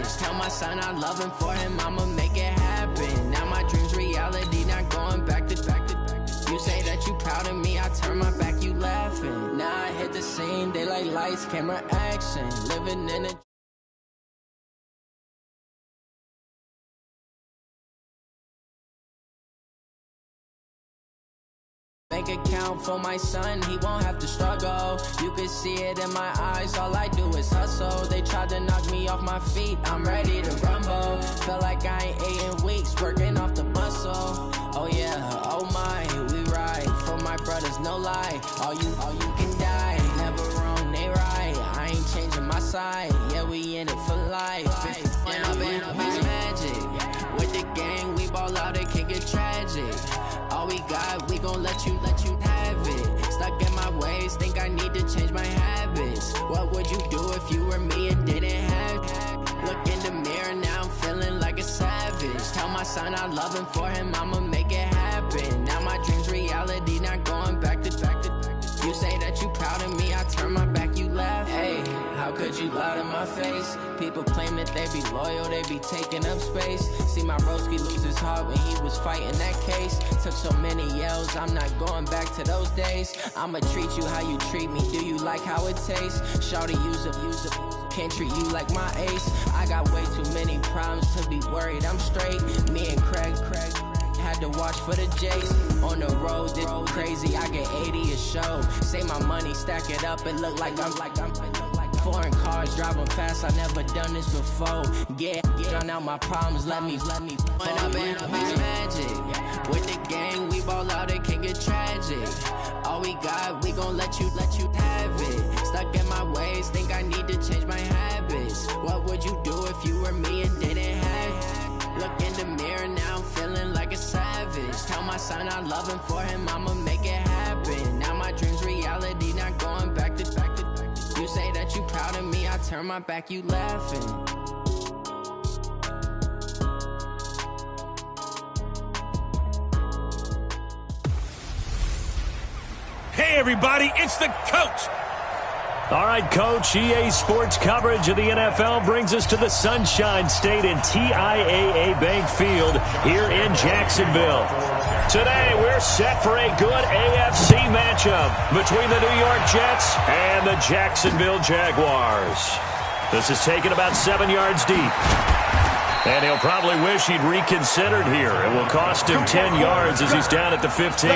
savage. Tell my son I love him, for him I'ma make it happen. Now my dream's reality, not going back to. You say that you proud of me, I turn my back, you laughing. Now I hit the scene, they like lights, camera, action. Living in a bank account for my son, he won't have to struggle. You can see it in my eyes, all I do is hustle. They tried to knock me off my feet, I'm ready to rumble. Felt like I ain't ate in weeks, working off the muscle. Oh yeah, oh my, we ride for my brothers, no lie. All you can die, never wrong, they right. I ain't changing my side, yeah, we in it for life. When I've been magic, with the gang, we ball out, it can get tragic. All we got, we gon' let you have it. Stuck in my ways, think I need to change my habits. What would you do if you were me and didn't have it? Look in the mirror, now I'm feeling like a savage. Tell my son I love him, for him I'ma make it happen. Now my dream's reality, not going back to. You say that you proud of me, I turn my back, you laugh. Hey, how could you lie to my face? People claim that they be loyal, they be taking up space. See my broski lose his heart when he was fighting that case. Took so many yells, I'm not going back to those days. I'ma treat you how you treat me, do you like how it tastes? Shawty, use up, can't treat you like my ace. I got way too many problems to be worried, I'm straight. Me and Craig had to watch for the J's. On the road, this crazy, I get 80 a show. Say my money, stack it up, it look like I'm foreign cars, driving fast, I never done this before. Yeah, drown out my problems, let me when I've been magic. With the gang, we ball out, it can get tragic. All we got, we gon' let you have it. Stuck in my ways, think I need to change my habits. What would you do if you were me and didn't have it? Look in the mirror, now I'm feeling like a savage. Tell my son I love him, for him I'ma make it happen. Now my dream's reality, not going back to. You say that you proud of me, I turn my back, you laughing. Hey everybody, it's the coach. All right, Coach, EA Sports coverage of the NFL brings us to the Sunshine State in TIAA Bank Field here in Jacksonville. Today, we're set for a good AFC matchup between the New York Jets and the Jacksonville Jaguars. This is taken about 7 yards deep. And he'll probably wish he'd reconsidered here. It will cost him 10 yards as he's down at the 15.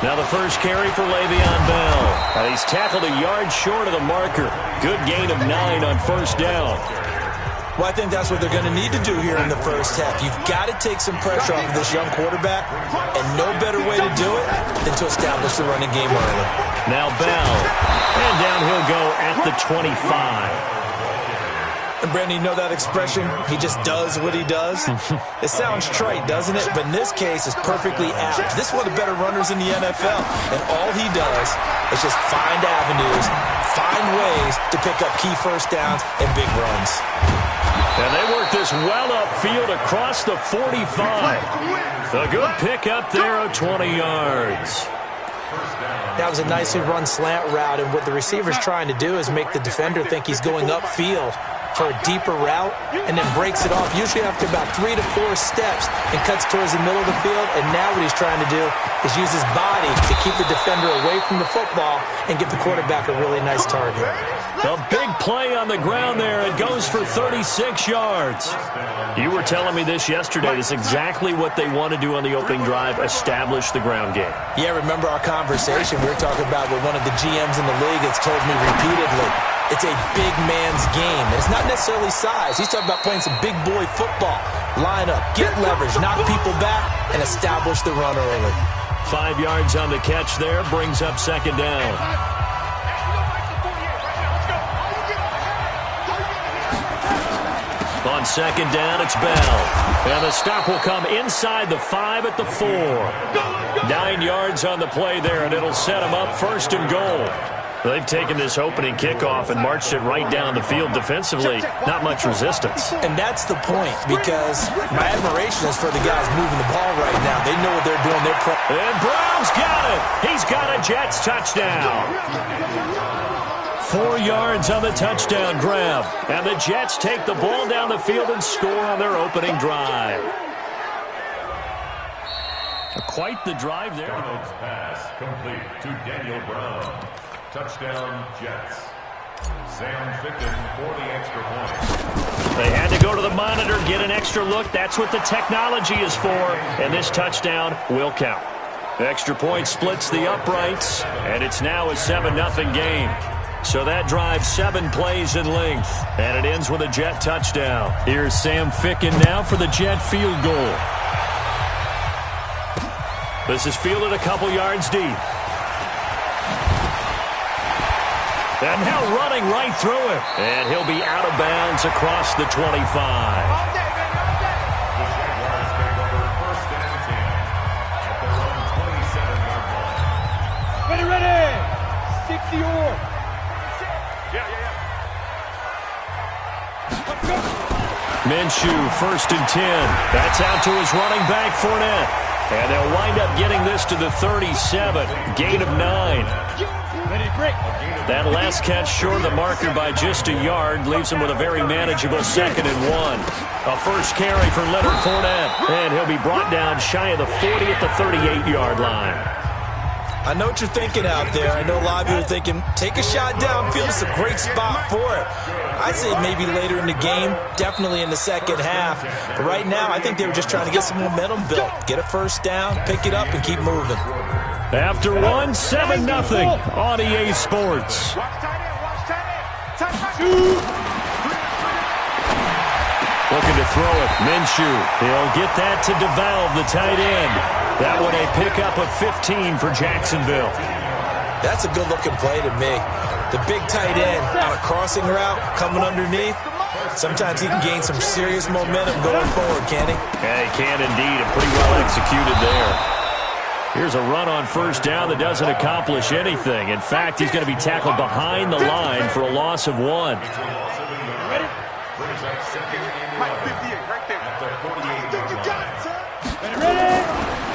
Now the first carry for Le'Veon Bell. And he's tackled a yard short of the marker. Good gain of 9 on first down. Well, I think that's what they're going to need to do here in the first half. You've got to take some pressure off of this young quarterback, and no better way to do it than to establish the running game early. Now Bell, and down he'll go at the 25. And Brandon, you know that expression? He just does what he does? It sounds trite, doesn't it? But in this case, it's perfectly apt. This is one of the better runners in the NFL. And all he does is just find avenues, find ways to pick up key first downs and big runs. And they work this well upfield across the 45. A good pick up there of 20 yards. That was a nicely run slant route, and what the receiver's trying to do is make the defender think he's going upfield for a deeper route, and then breaks it off, usually after about 3 to 4 steps, and cuts towards the middle of the field. And now what he's trying to do is use his body to keep the defender away from the football and give the quarterback a really nice target. A big play on the ground there. It goes for 36 yards. You were telling me this yesterday. This is exactly what they want to do on the opening drive, establish the ground game. Yeah, remember our conversation? We were talking about what one of the GMs in the league has told me repeatedly. It's a big man's game. And it's not necessarily size. He's talking about playing some big boy football. Line up, get leverage, knock people back, and establish the run early. 5 yards on the catch there, brings up second down. On second down, it's Bell. And the stop will come inside the 5 at the 4. 9 yards on the play there, and it'll set him up first and goal. They've taken this opening kickoff and marched it right down the field defensively. Not much resistance. And that's the point, because my admiration is for the guys moving the ball right now. They know what they're doing. And Brown's got it. He's got a Jets touchdown. 4 yards on the touchdown grab. And the Jets take the ball down the field and score on their opening drive. Quite the drive there. Donald's pass complete to Daniel Brown. Touchdown, Jets. Sam Ficken for the extra point. They had to go to the monitor, get an extra look. That's what the technology is for. And this touchdown will count. The extra point splits the uprights, and it's now a 7-0 game. So that drives 7 plays in length, and it ends with a Jet touchdown. Here's Sam Ficken now for the Jet field goal. This is fielded a couple yards deep. And now running right through him. And he'll be out of bounds across the 25. The Jaguars take over 1st and 10 at their own 27-yard line. Ready! 60-yard. Minshew, 1st and 10. That's out to his running back, Fournette. And they'll wind up getting this to the 37. Gain of 9. That last catch short of the marker by just a yard leaves him with a very manageable 2nd and 1. A first carry for Leonard Fournette. And he'll be brought down shy of the 40 at the 38-yard line. I know what you're thinking out there. I know a lot of you are thinking, take a shot downfield. It's a great spot for it. I'd say maybe later in the game, definitely in the second half. But right now, I think they were just trying to get some momentum built. Get a first down, pick it up, and keep moving. After 1, 7-0 on EA Sports. Looking to throw it. Minshew. He'll get that to DeValve, the tight end. That one a pickup of 15 for Jacksonville. That's a good-looking play to me. The big tight end on a crossing route coming underneath. Sometimes he can gain some serious momentum going forward, can he? Yeah, he can indeed, and pretty well executed there. Here's a run on first down that doesn't accomplish anything. In fact, he's going to be tackled behind the line for a loss of 1.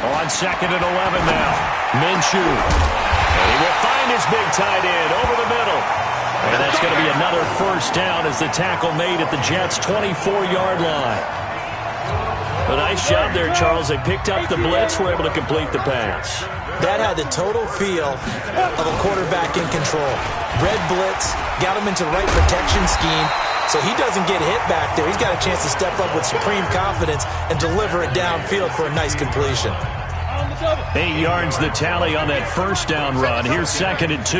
On 2nd and 11 now. Minshew. And he will find his big tight end over the middle. And that's going to be another first down as the tackle made at the Jets' 24-yard line. A nice job there, Charles. They picked up the blitz, were able to complete the pass. That had the total feel of a quarterback in control. Red blitz, got him into the right protection scheme, so he doesn't get hit back there. He's got a chance to step up with supreme confidence and deliver it downfield for a nice completion. 8 yards the tally on that first down run. Here's 2nd and 2.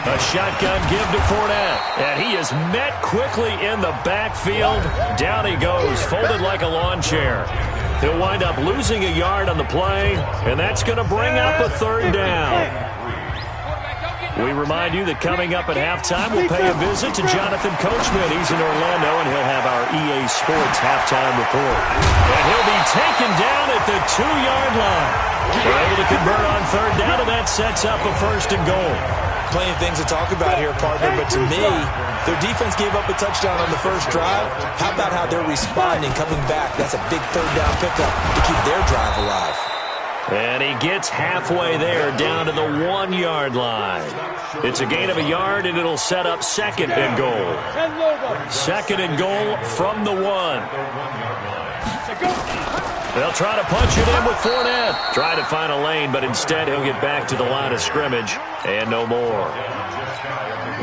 A shotgun give to Fournette. And he is met quickly in the backfield. Down he goes, folded like a lawn chair. He'll wind up losing a yard on the play, and that's going to bring up a 3rd down. We remind you that coming up at halftime, we'll pay a visit to Jonathan Coachman. He's in Orlando, and he'll have our EA Sports halftime report. And he'll be taken down at the 2-yard line. They're able to convert on 3rd down, and that sets up a 1st and goal. Plenty of things to talk about here, partner, but to me, their defense gave up a touchdown on the first drive. How about how they're responding, coming back? That's a big 3rd down pickup to keep their drive alive. And he gets halfway there, down to the 1-yard line. It's a gain of a yard, and it'll set up 2nd and goal. 2nd and goal from the 1. They'll try to punch it in with Fournette. Try to find a lane, but instead he'll get back to the line of scrimmage, and no more.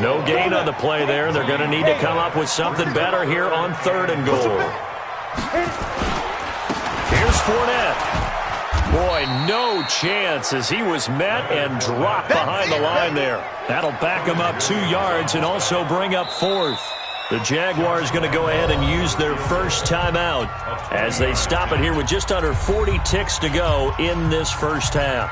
No gain on the play there. They're going to need to come up with something better here on 3rd and goal. Here's Fournette. Boy, no chance as he was met and dropped behind the line there. That'll back him up 2 yards and also bring up 4th. The Jaguars going to go ahead and use their first timeout as they stop it here with just under 40 ticks to go in this first half.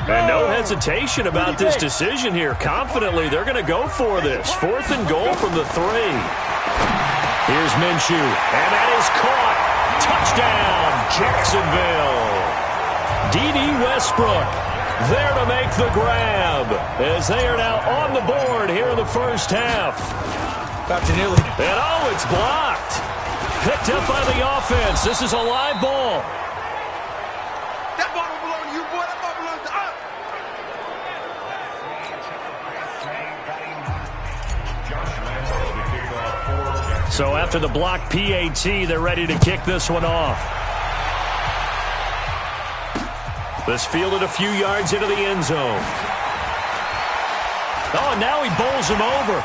And no hesitation about this decision here. Confidently, they're going to go for this. 4th and goal from the 3. Here's Minshew, and that is caught. Touchdown, Jacksonville. D.D. Westbrook there to make the grab as they are now on the board here in the first half. About to nearly. And oh, it's blocked. Picked up by the offense. This is a live ball. That ball don't belong to you, boy. That ball belongs to us. So after the block PAT, they're ready to kick this one off. This fielded a few yards into the end zone. Oh, and now he bowls him over.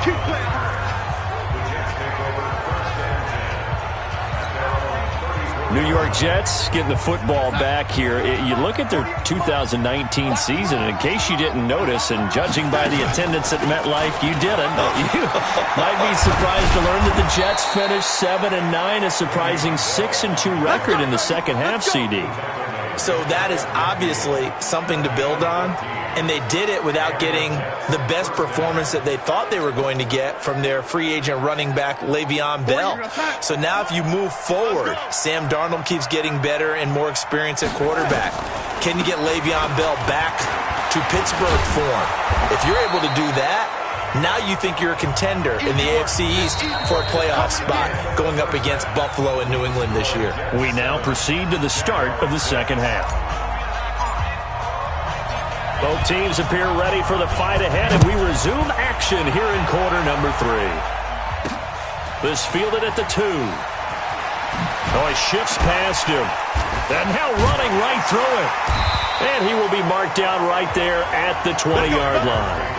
Keep playing. New York Jets getting the football back here. You look at their 2019 season, and in case you didn't notice, and judging by the attendance at MetLife, you didn't. You might be surprised to learn that the Jets finished 7-9, a surprising 6-2 record in the second half, CD. So that is obviously something to build on, and they did it without getting the best performance that they thought they were going to get from their free agent running back Le'Veon Bell. So now if you move forward, Sam Darnold keeps getting better and more experience at quarterback. Can you get Le'Veon Bell back to Pittsburgh form? If you're able to do that, now you think you're a contender in the AFC East for a playoff spot going up against Buffalo and New England this year. We now proceed to the start of the second half. Both teams appear ready for the fight ahead, and we resume action here in quarter number 3. This fielded at the 2. Oh, he shifts past him. And now running right through it. And he will be marked down right there at the 20-yard line.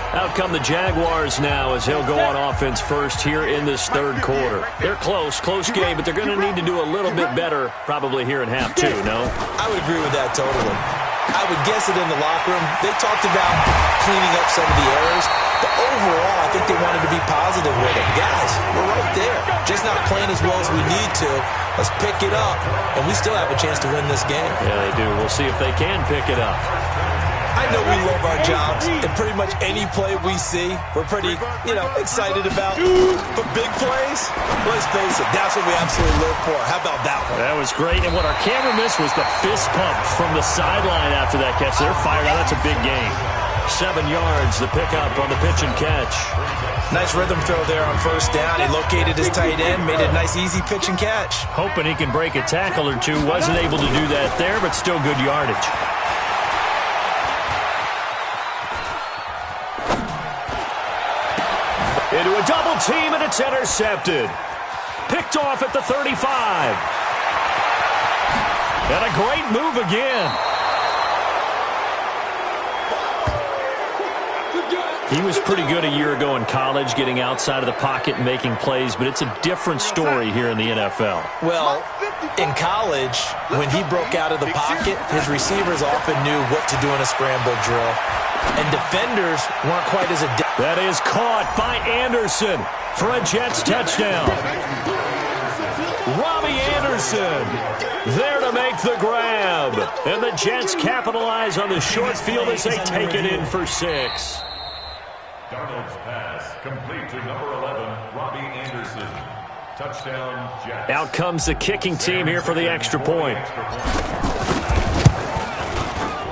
Out come the Jaguars now as he'll go on offense first here in this third quarter. They're close game, but they're going to need to do a little bit better probably here in half 2, no? I would agree with that totally. I would guess it in the locker room. They talked about cleaning up some of the errors, but overall I think they wanted to be positive with it. Guys, we're right there. Just not playing as well as we need to. Let's pick it up, and we still have a chance to win this game. Yeah, they do. We'll see if they can pick it up. I know we love our jobs, and pretty much any play we see, we're pretty, excited about. But big plays, let's face it, that's what we absolutely live for. How about that one? That was great, and what our camera missed was the fist pump from the sideline after that catch. They're fired out. That's a big gain. 7 yards, the pickup on the pitch and catch. Nice rhythm throw there on first down. He located his tight end, made it a nice, easy pitch and catch. Hoping he can break a tackle or two. Wasn't able to do that there, but still good yardage. Into a double team, and it's intercepted. Picked off at the 35. And a great move again. He was pretty good a year ago in college, getting outside of the pocket and making plays, but it's a different story here in the NFL. Well, in college, when he broke out of the pocket, his receivers often knew what to do in a scramble drill. And defenders weren't quite as adept. That is caught by Anderson for a Jets touchdown. Robbie Anderson there to make the grab. And the Jets capitalize on the short field as they take it in for 6. Darnold's pass complete to number 11, Robbie Anderson. Touchdown, Jets. Out comes the kicking team here for the extra point.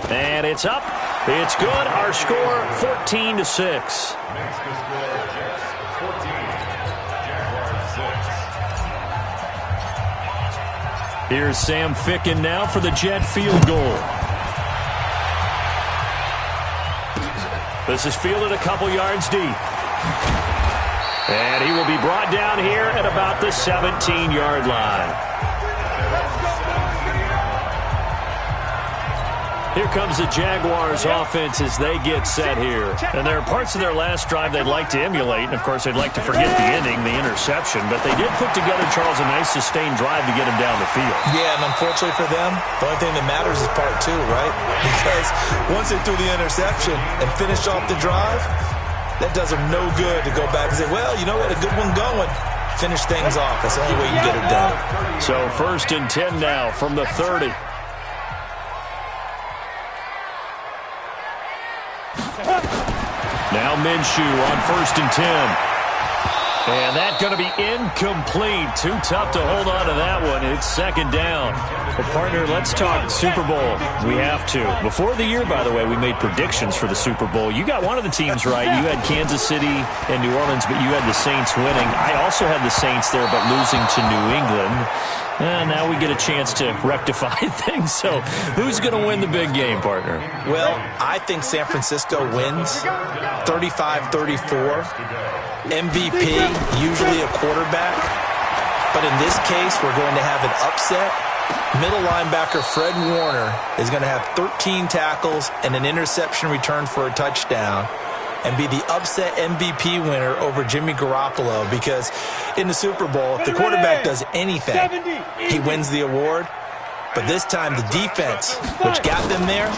And it's up. It's good. Our score, 14-6. Makes the score Jets 14, Jaguars 6. Here's Sam Ficken now for the Jet field goal. This is fielded a couple yards deep. And he will be brought down here at about the 17-yard line. Here comes the Jaguars offense as they get set here. And there are parts of their last drive they'd like to emulate. And, of course, they'd like to forget the ending, the interception. But they did put together, Charles, a nice sustained drive to get him down the field. Yeah, and unfortunately for them, the only thing that matters is part 2, right? Because once they threw the interception and finished off the drive, that does them no good to go back and say, well, we had a good one going. Finish things off. That's the only way you can get it done. So 1st and 10 now from the 30. Now Minshew on 1st and 10. And that's going to be incomplete. Too tough to hold on to that one. It's 2nd down. Well, partner, let's talk Super Bowl. We have to. Before the year, by the way, we made predictions for the Super Bowl. You got one of the teams right. You had Kansas City and New Orleans, but you had the Saints winning. I also had the Saints there, but losing to New England. And now we get a chance to rectify things. So who's going to win the big game, partner? Well, I think San Francisco wins 35-34. MVP, usually a quarterback. But in this case, we're going to have an upset. Middle linebacker Fred Warner is going to have 13 tackles and an interception return for a touchdown and be the upset MVP winner over Jimmy Garoppolo, because in the Super Bowl, if the quarterback does anything, he wins the award. But this time, the defense, which got them there,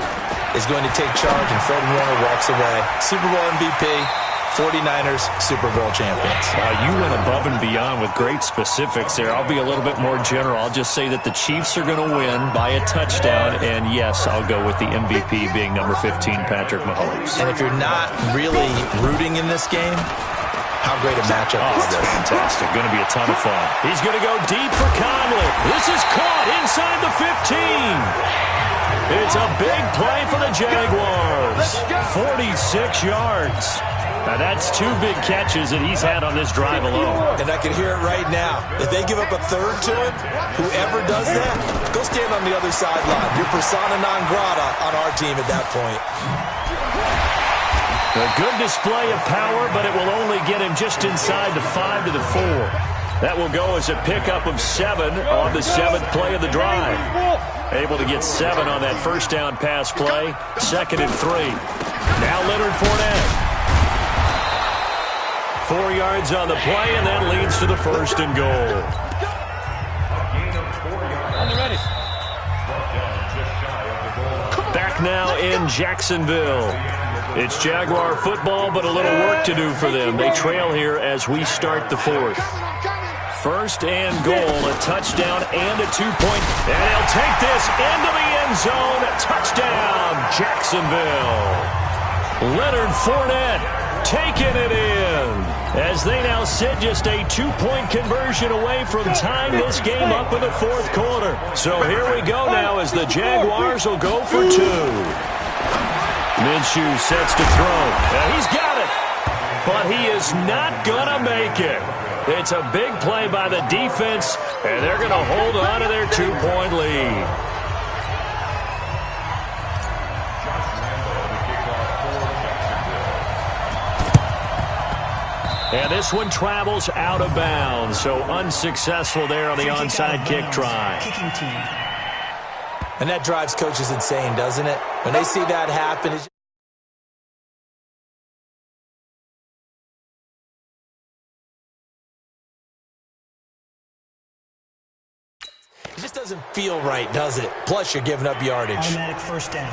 is going to take charge, and Fred Warner walks away. Super Bowl MVP, 49ers Super Bowl champions. Wow, you went above and beyond with great specifics there. I'll be a little bit more general. I'll just say that the Chiefs are going to win by a touchdown, and yes, I'll go with the MVP being number 15, Patrick Mahomes. And if you're not really rooting in this game, how great a matchup is this? Fantastic. Going to be a ton of fun. He's going to go deep for Conley. This is caught inside the 15. It's a big play for the Jaguars. 46 yards. Now, that's 2 big catches that he's had on this drive alone. And I can hear it right now. If they give up a third to him, whoever does that, go stand on the other sideline. You're persona non grata on our team at that point. A good display of power, but it will only get him just inside the 5 to the 4. That will go as a pickup of 7 on the 7th play of the drive. Able to get 7 on that first down pass play. 2nd and 3. Now Leonard Fournette. 4 yards on the play, and that leads to the 1st and goal. Back now in Jacksonville. It's Jaguar football, but a little work to do for them. They trail here as we start the 4th. 1st and goal, a touchdown and a 2-point. And he'll take this into the end zone. Touchdown, Jacksonville. Leonard Fournette taking it in, as they now sit just a 2-point conversion away from tying this game up in the 4th quarter. So here we go now as the Jaguars will go for 2. Minshew sets to throw. He's got it, but he is not going to make it. It's a big play by the defense, and they're going to hold on to their 2-point lead. And this one travels out of bounds, so unsuccessful there on the onside kick try. And that drives coaches insane, doesn't it? When they see that happen, it just doesn't feel right, does it? Plus, you're giving up yardage. Automatic 1st down.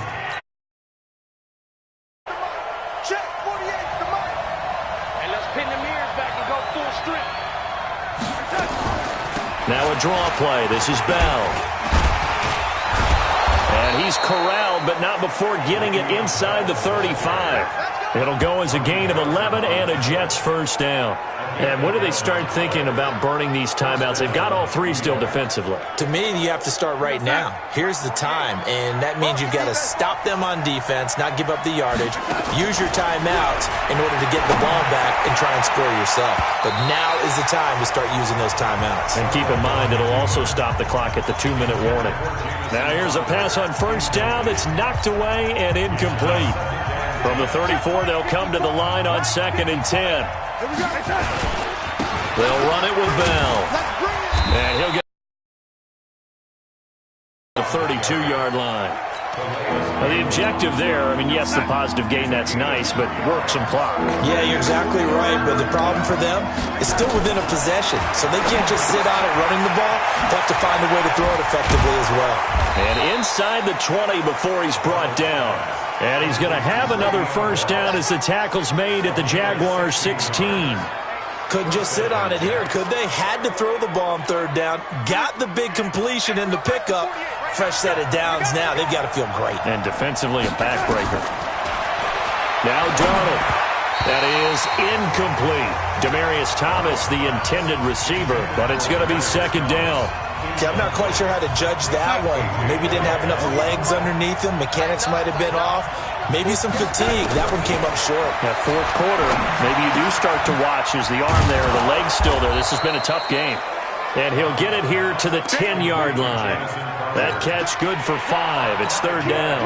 Check 48, come on. And let's pin the mirrors back and go full strength. Now a draw play. This is Bell. And he's corralled, but not before getting it inside the 35. It'll go as a gain of 11 and a Jets 1st down. And when do they start thinking about burning these timeouts? They've got all 3 still defensively. To me, you have to start right now. Here's the time, and that means you've got to stop them on defense, not give up the yardage, use your timeouts in order to get the ball back and try and score yourself. But now is the time to start using those timeouts. And keep in mind, it'll also stop the clock at the 2-minute warning. Now here's a pass on 1st down that's knocked away and incomplete. From the 34, they'll come to the line on 2nd and 10. They'll run it with Bell. And he'll get the 32-yard line. Now, the objective there, I mean, yes, the positive gain, that's nice, but work some clock. Yeah, you're exactly right, but the problem for them is still within a possession, so they can't just sit on it running the ball. They have to find a way to throw it effectively as well. And inside the 20 before he's brought down. And he's going to have another 1st down as the tackle's made at the Jaguars 16. Couldn't just sit on it here, could they? Had to throw the ball on 3rd down. Got the big completion in the pickup. Fresh set of downs now. They've got to feel great. And defensively, a backbreaker. Now Darnold. That is incomplete. Demaryius Thomas, the intended receiver, but it's going to be second down. Okay, I'm not quite sure how to judge that one. Maybe didn't have enough legs underneath him. Mechanics might have been off. Maybe some fatigue. That one came up short. That fourth quarter, maybe you do start to watch as the arm there, the leg's still there. This has been a tough game. And he'll get it here to the 10-yard line. That catch good for 5. It's third down.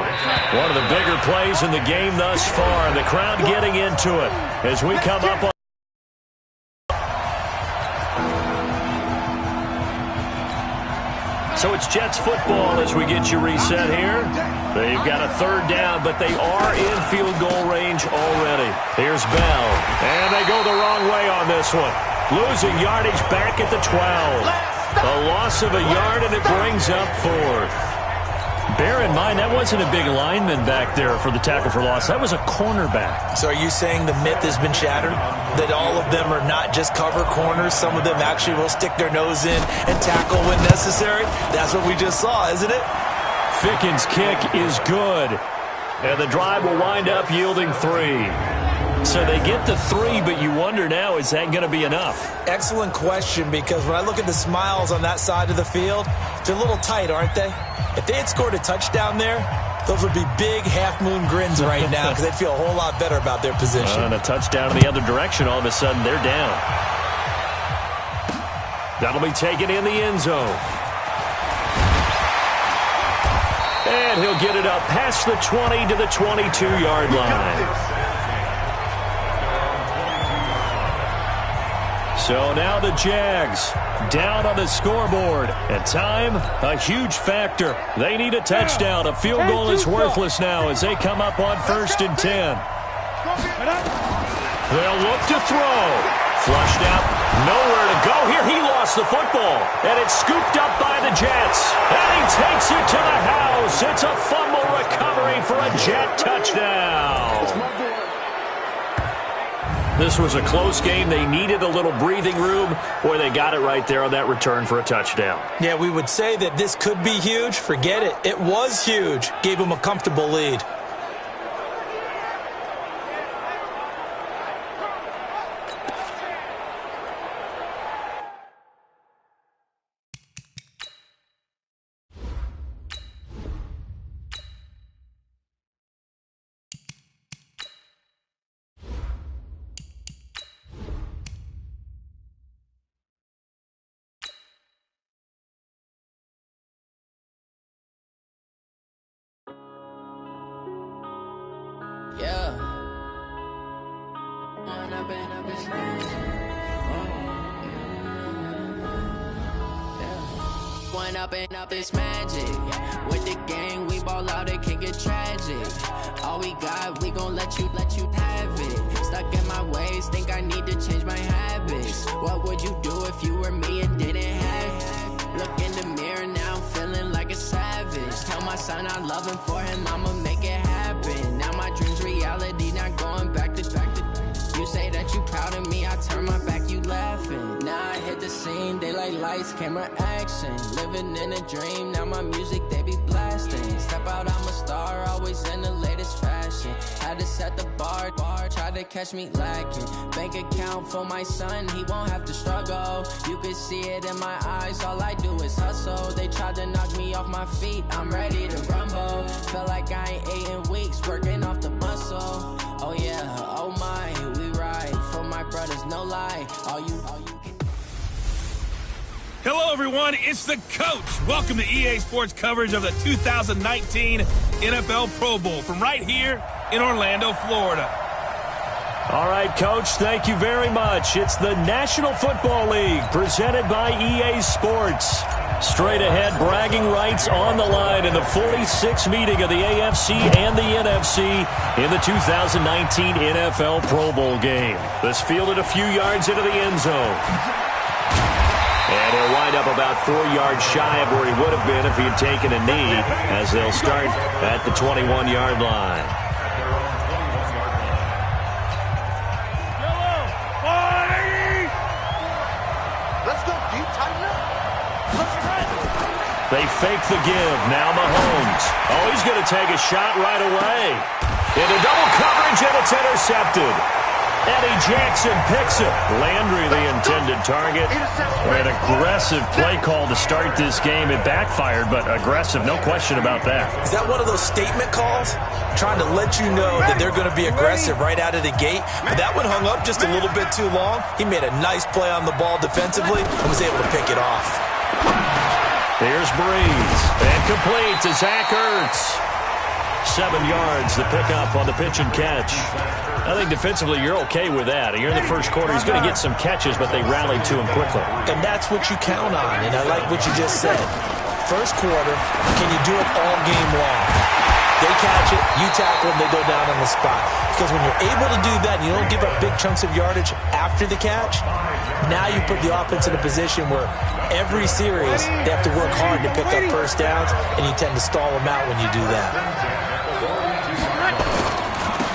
One of the bigger plays in the game thus far. The crowd getting into it as we come up on. So it's Jets football as we get you reset here. They've got a third down, but they are in field goal range already. Here's Bell. And they go the wrong way on this one. Losing yardage back at the 12. A loss of a yard, and it brings up fourth. Bear in mind, that wasn't a big lineman back there for the tackle for loss. That was a cornerback. So are you saying the myth has been shattered? That all of them are not just cover corners? Some of them actually will stick their nose in and tackle when necessary? That's what we just saw, isn't it? Ficken's kick is good. And the drive will wind up yielding 3. So they get the 3, but you wonder now, is that going to be enough? Excellent question, because when I look at the smiles on that side of the field, they're a little tight, aren't they? If they had scored a touchdown there, those would be big half-moon grins right now because they'd feel a whole lot better about their position. And a touchdown in the other direction, all of a sudden they're down. That'll be taken in the end zone. And he'll get it up past the 20 to the 22-yard line. So now the Jags down on the scoreboard. And time, a huge factor. They need a touchdown. A field goal is worthless now as they come up on 1st and 10. They'll look to throw. Flushed out. Nowhere to go here. He lost the football. And it's scooped up by the Jets. And he takes it to the house. It's a fumble recovery for a Jet touchdown. This was a close game. They needed a little breathing room. Boy, they got it right there on that return for a touchdown. Yeah, we would say that this could be huge. Forget it. It was huge. Gave them a comfortable lead. Up is magic. With the gang, we ball out, it can get tragic. All we got, we gon' let you have it. Stuck in my ways, think I need to change my habits. What would you do if you were me and didn't have it? Look in the mirror, now I'm feeling like a savage. Tell my son I love him, for him I'ma make it happen. Now my dream's reality, not going back to. You say that you proud of me, I turn my back, you laughing. Now I hit the scene, they like lights, camera, action. Living in a dream, now my music, they be blasting. Step out, I'm a star, always in the latest fashion. Had to set the bar, try to catch me lacking. Bank account for my son, he won't have to struggle. You can see it in my eyes, all I do is hustle. They tried to knock me off my feet, I'm ready to rumble. Felt like I ain't ate in weeks, working off the muscle. Oh yeah, oh my, we ride for my brothers, no lie. All you can. Hello, everyone. It's the coach. Welcome to EA Sports coverage of the 2019 NFL Pro Bowl from right here in Orlando, Florida. All right, Coach, thank you very much. It's the National Football League presented by EA Sports. Straight ahead, bragging rights on the line in the 46th meeting of the AFC and the NFC in the 2019 NFL Pro Bowl game. This fielded a few yards into the end zone. And he'll wind up about 4 yards shy of where he would have been if he had taken a knee, as they'll start at the 21-yard line. Let's go deep, tighten up. They fake the give. Now Mahomes. Oh, he's going to take a shot right away. Into double coverage, and it's intercepted. Eddie Jackson picks it. Landry the intended target. An aggressive play call to start this game. It backfired, but aggressive, no question about that. Is that one of those statement calls? Trying to let you know that they're going to be aggressive right out of the gate. But that one hung up just a little bit too long. He made a nice play on the ball defensively and was able to pick it off. Here's Breeze. And complete to Zach Ertz. 7 yards, the pickup on the pitch and catch. I think defensively you're okay with that. Here in the first quarter, he's going to get some catches, but they rallied to him quickly. And that's what you count on, and I like what you just said. First quarter, can you do it all game long? They catch it, you tackle them, they go down on the spot. Because when you're able to do that and you don't give up big chunks of yardage after the catch, now you put the offense in a position where every series they have to work hard to pick up first downs, and you tend to stall them out when you do that.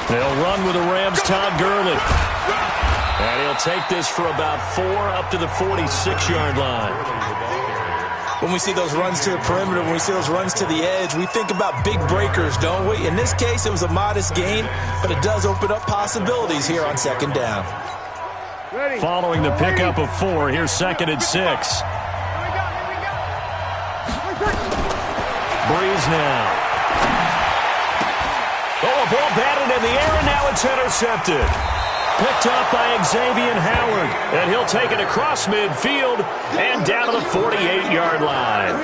They'll run with the Rams' Todd Gurley. And he'll take this for about 4 up to the 46-yard line. When we see those runs to the perimeter, when we see those runs to the edge, we think about big breakers, don't we? In this case, it was a modest gain, but it does open up possibilities here on second down. Following the pickup of 4, here's 2nd and 6. Breeze now. Oh, a ball batted in the air, and now it's intercepted. Picked up by Xavier Howard, and he'll take it across midfield and down to the 48-yard line.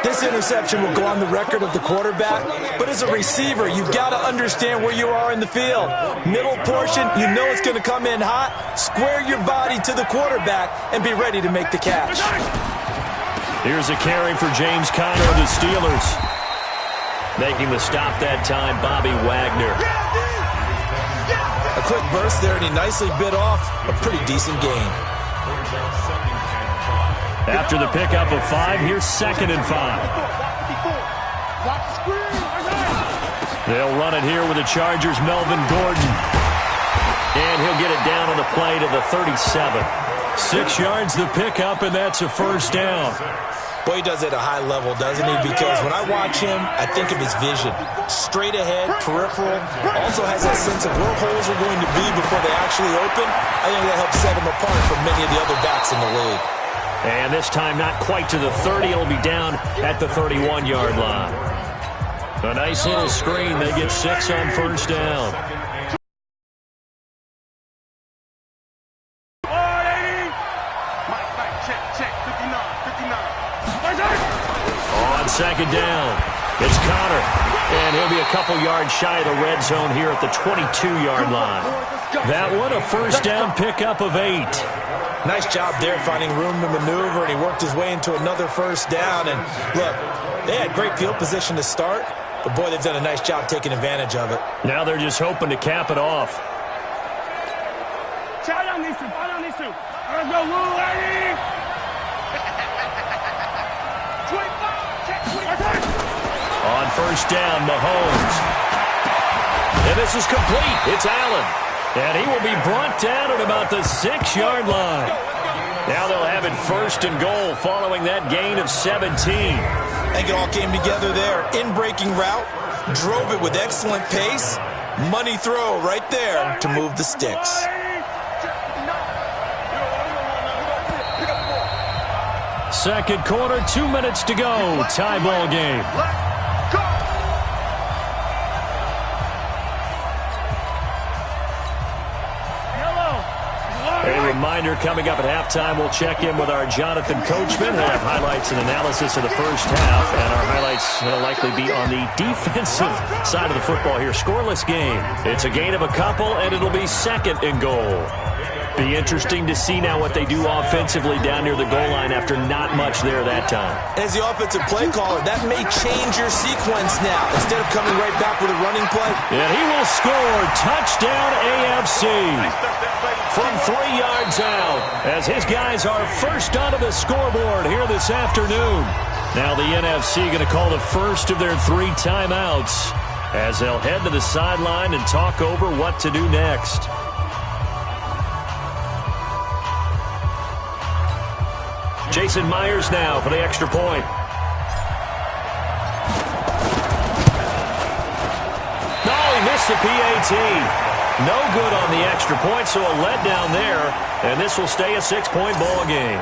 This interception will go on the record of the quarterback, but as a receiver, you've got to understand where you are in the field. Middle portion, you know it's going to come in hot. Square your body to the quarterback and be ready to make the catch. Here's a carry for James Conner of the Steelers. Making the stop that time, Bobby Wagner. A quick burst there, and he nicely bit off a pretty decent gain. After the pickup of 5, here's 2nd and 5. They'll run it here with the Chargers' Melvin Gordon. And he'll get it down on the play to the 37. 6 yards the pickup, and that's a first down. Boy, he does it at a high level, doesn't he? Because when I watch him, I think of his vision. Straight ahead, peripheral. Also has that sense of where holes are going to be before they actually open. I think that helps set him apart from many of the other backs in the league. And this time not quite to the 30. It'll be down at the 31-yard line. A nice little screen. They get 6 on first down. On second down, it's Conner. And he'll be a couple yards shy of the red zone here at the 22-yard line. That one, a first down pickup of 8. Nice job there finding room to maneuver, and he worked his way into another first down. And look, they had great field position to start, but boy, they've done a nice job taking advantage of it. Now they're just hoping to cap it off. On first down, Mahomes. And this is complete. It's Allen. And he will be brought down at about the 6-yard line. Now they'll have it 1st and goal following that gain of 17. I think it all came together there. In-breaking route, drove it with excellent pace. Money throw right there to move the sticks. Second quarter, 2 minutes to go. Tie ball game. A reminder coming up at halftime, we'll check in with our Jonathan Coachman. We'll have highlights and analysis of the first half, and our highlights will likely be on the defensive side of the football here. Scoreless game. It's a gain of a couple, and it'll be 2nd and goal. Be interesting to see now what they do offensively down near the goal line after not much there that time. As the offensive play caller, that may change your sequence now. Instead of coming right back with a running play. And he will score. Touchdown AFC. From 3 yards out, as his guys are first onto the scoreboard here this afternoon. Now the NFC going to call the first of their 3 timeouts as they'll head to the sideline and talk over what to do next. Jason Myers now for the extra point. No, he missed the PAT. No good on the extra point, so a letdown there, and this will stay a 6-point ball game.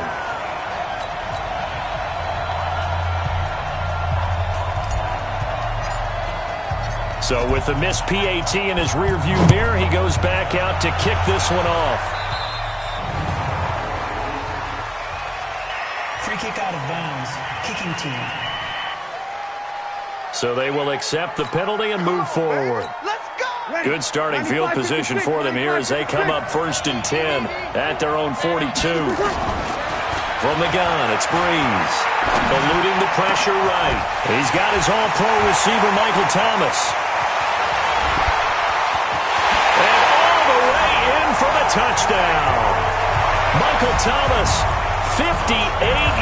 So with the missed PAT in his rearview mirror, he goes back out to kick this one off. Free kick out of bounds, kicking team. So they will accept the penalty and move forward. Good starting field position for them here as they come up 1st and 10 at their own 42. From the gun, it's Breeze. Eluding the pressure right. He's got his all-pro receiver, Michael Thomas. And all the way in for the touchdown. Michael Thomas, 58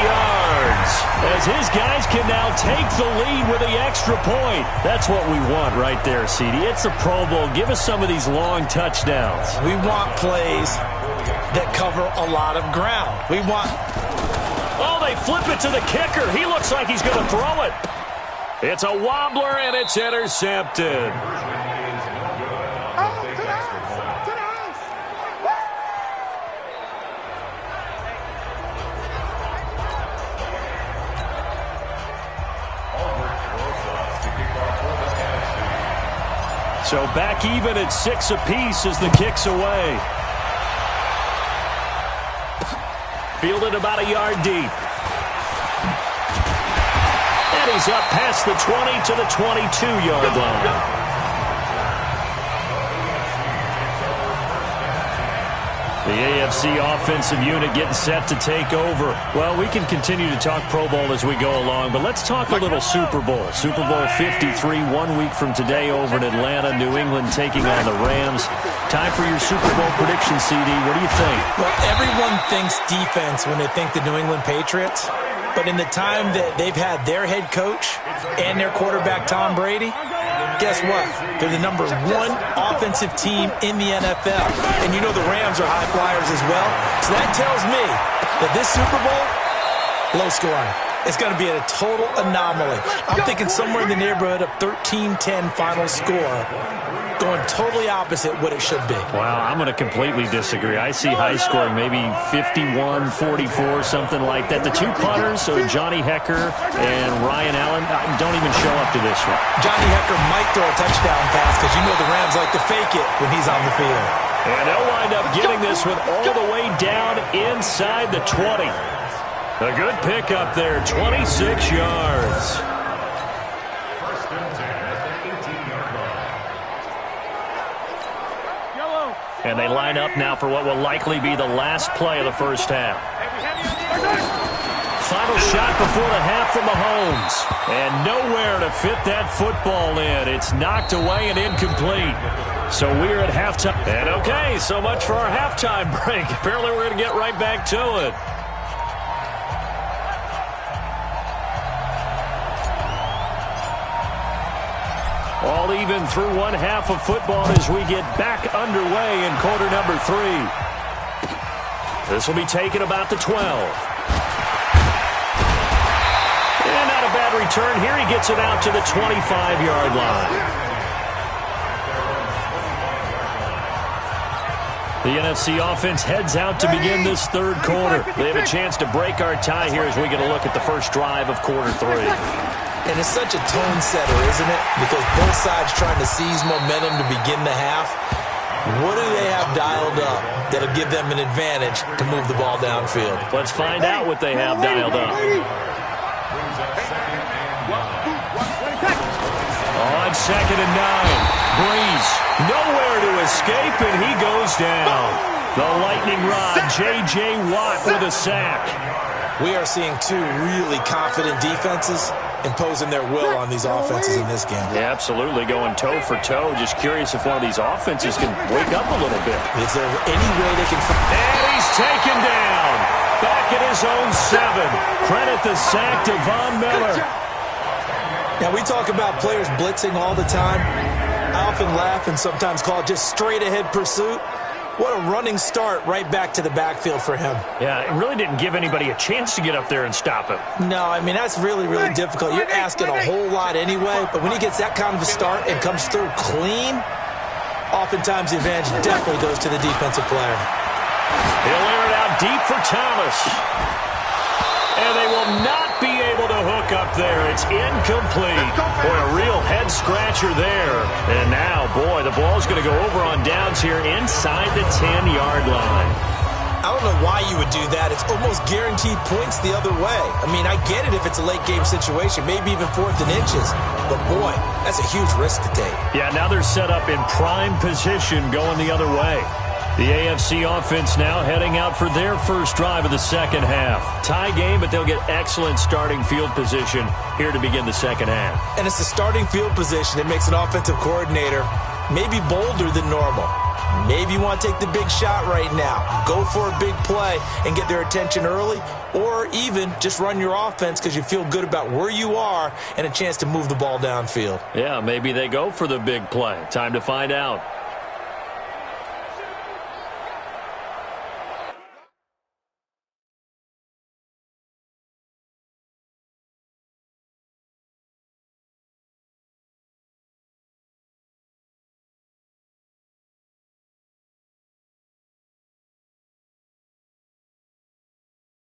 yards. As his guys can now take the lead with the extra point. That's what we want right there, CD. It's a Pro Bowl. Give us some of these long touchdowns. We want plays that cover a lot of ground. We want... Oh, they flip it to the kicker. He looks like he's going to throw it. It's a wobbler, and it's intercepted. So back even at 6 apiece as the kick's away. Fielded about a yard deep. And he's up past the 20 to the 22-yard line. The AFC offensive unit getting set to take over. Well, we can continue to talk Pro Bowl as we go along, but let's talk a little Super Bowl. Super Bowl 53, 1 week from today over in Atlanta. New England taking on the Rams. Time for your Super Bowl prediction, CD. What do you think? Well, everyone thinks defense when they think the New England Patriots. But in the time that they've had their head coach and their quarterback, Tom Brady, guess what? They're the #1 offensive team in the NFL. And you know the Rams are high flyers as well. So that tells me that this Super Bowl, low scoring. It's going to be a total anomaly. I'm thinking somewhere in the neighborhood of 13-10 final score. Going totally opposite what it should be. Wow, I'm going to completely disagree. I see high scoring, maybe 51-44, something like that. The two punters, so Johnny Hecker and Ryan Allen, don't even show up to this one. Johnny Hecker might throw a touchdown pass because you know the Rams like to fake it when he's on the field. And they'll wind up getting this one all the way down inside the 20. A good pickup there, 26 yards. And they line up now for what will likely be the last play of the first half. Final shot before the half from Mahomes. And nowhere to fit that football in. It's knocked away and incomplete. So we're at halftime. And okay, so much for our halftime break. Apparently we're going to get right back to it. All even through one half of football as we get back underway in quarter number 3. This will be taken about the 12. And not a bad return here. He gets it out to the 25-yard line. The NFC offense heads out to begin this third quarter. They have a chance to break our tie here as we get a look at the first drive of quarter 3. And it's such a tone setter, isn't it? Because both sides trying to seize momentum to begin the half. What do they have dialed up that'll give them an advantage to move the ball downfield? Let's find out what they have dialed up. On 2nd and 9. Breeze nowhere to escape, and he goes down. The lightning rod, J.J. Watt with a sack. We are seeing two really confident defenses imposing their will on these offenses in this game. Yeah, absolutely, going toe for toe. Just curious if one of these offenses can wake up a little bit. Is there any way they can... And he's taken down. Back at his own 7. Credit the sack to Von Miller. Now, we talk about players blitzing all the time. I often laugh and sometimes call it just straight-ahead pursuit. What a running start right back to the backfield for him. Yeah, it really didn't give anybody a chance to get up there and stop him. No, I mean, that's really, really difficult. You're asking a whole lot anyway, but when he gets that kind of a start and comes through clean, Oftentimes, the advantage definitely goes to the defensive player. He'll air it out deep for Thomas. And they will not be able to hook up there. It's incomplete. Boy, a real head-scratcher there. And now, boy, the ball's going to go over on downs here inside the 10-yard line. I don't know why you would do that. It's almost guaranteed points the other way. I mean, I get it if it's a late-game situation, maybe even 4th and inches. But, boy, that's a huge risk to take. Yeah, now they're set up in prime position going the other way. The AFC offense now heading out for their first drive of the second half. Tie game, but they'll get excellent starting field position here to begin the second half. And it's the starting field position that makes an offensive coordinator maybe bolder than normal. Maybe you want to take the big shot right now. Go for a big play and get their attention early, or even just run your offense because you feel good about where you are and a chance to move the ball downfield. Yeah, maybe they go for the big play. Time to find out.